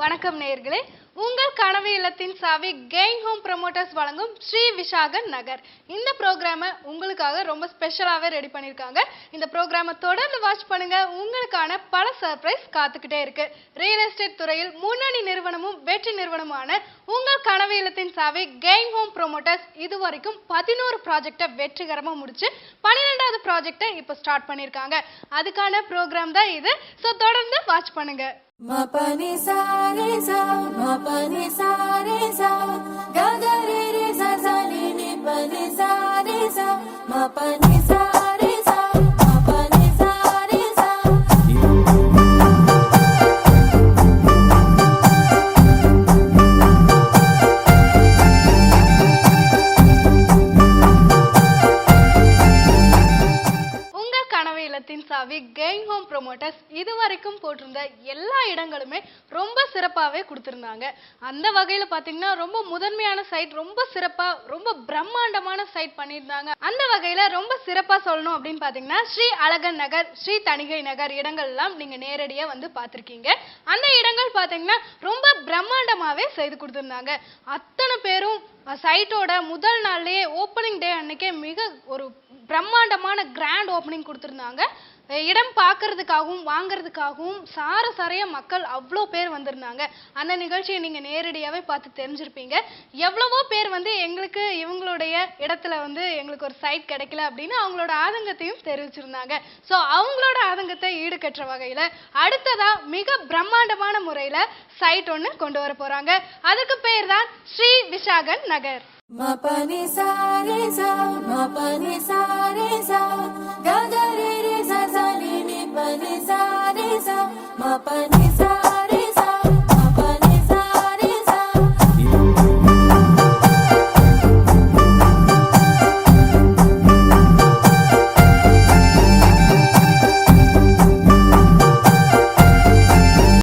வணக்கம் நேயர்களே, உங்கள் கனவு இல்லத்தின் சாவி கெயின் ஹோம் ப்ரமோட்டர்ஸ் வழங்கும் ஸ்ரீ விஷாகன் நகர். இந்த ப்ரோக்ராமை உங்களுக்காக ரொம்ப ஸ்பெஷலாகவே ரெடி பண்ணியிருக்காங்க. இந்த ப்ரோக்ராமை தொடர்ந்து வாட்ச் பண்ணுங்க. உங்களுக்கான பல சர்ப்ரைஸ் காத்துக்கிட்டே இருக்கு. ரியல் எஸ்டேட் துறையில் முன்னணி நிறுவனமும் வெற்றி நிறுவனமான உங்கள் கனவு இல்லத்தின் சாவி கெயின் ஹோம் ப்ரமோட்டர்ஸ் இது வரைக்கும் 11 ப்ராஜெக்டை வெற்றிகரமாக முடிச்சு 12வது ப்ராஜெக்டை இப்போ ஸ்டார்ட் பண்ணியிருக்காங்க. அதுக்கான ப்ரோக்ராம் தான் இது. ஸோ தொடர்ந்து வாட்ச் பண்ணுங்க. Mapani sa re sa, mapani sa re sa, ga ga re re sa sa ni ni pani sa re sa, mapani sa re sa, mapani sa re sa. உங்கள் கனவு இல்லத்தின் சாவி gain home promoters இதுவரைக்கும் போட்டிருந்த எல்லா இடங்களுமே ரொம்ப சிறப்பாகவே கொடுத்துருந்தாங்க. அந்த வகையில் பார்த்தீங்கன்னா ரொம்ப முதன்மையான சைட், ரொம்ப சிறப்பாக, ரொம்ப பிரம்மாண்டமான சைட் பண்ணியிருந்தாங்க. அந்த வகையில் ரொம்ப சிறப்பாக சொல்லணும் அப்படின்னு பார்த்தீங்கன்னா ஸ்ரீ அழகன் நகர், ஸ்ரீ தணிகை நகர் இடங்கள்லாம் நீங்கள் நேரடியாக வந்து பார்த்துருக்கீங்க. அந்த இடங்கள் பார்த்தீங்கன்னா ரொம்ப பிரம்மாண்டமாகவே செய்து கொடுத்துருந்தாங்க. அத்தனை பேரும் சைட்டோட முதல் நாள்லேயே ஓப்பனிங் டே அன்னைக்கே மிக ஒரு பிரம்மாண்டமான கிராண்ட் ஓப்பனிங் கொடுத்துருந்தாங்க. இடம் பார்க்கறதுக்காகவும் வாங்கிறதுக்காகவும் சாரைய மக்கள் அவ்வளோ பேர் வந்திருந்தாங்க. அந்த நிகழ்ச்சியை நீங்கள் நேரடியாகவே பார்த்து தெரிஞ்சிருப்பீங்க. எவ்வளவோ பேர் வந்து எங்களுக்கு இவங்களுடைய இடத்துல வந்து எங்களுக்கு ஒரு சைட் கிடைக்கல அப்படின்னு அவங்களோட ஆதங்கத்தையும் தெரிவிச்சிருந்தாங்க. ஸோ அவங்களோட ஆதங்கத்தை ஈடுகட்டுற வகையில் அடுத்ததாக மிக பிரம்மாண்டமான முறையில் சைட் ஒன்று கொண்டு வர போகிறாங்க. அதுக்கு பேர் தான் ஸ்ரீ விஷாகன் நகர். Mapani sa re sa, mapani sa re sa, ga ga re re sa sa ni ni pani sa re sa, mapani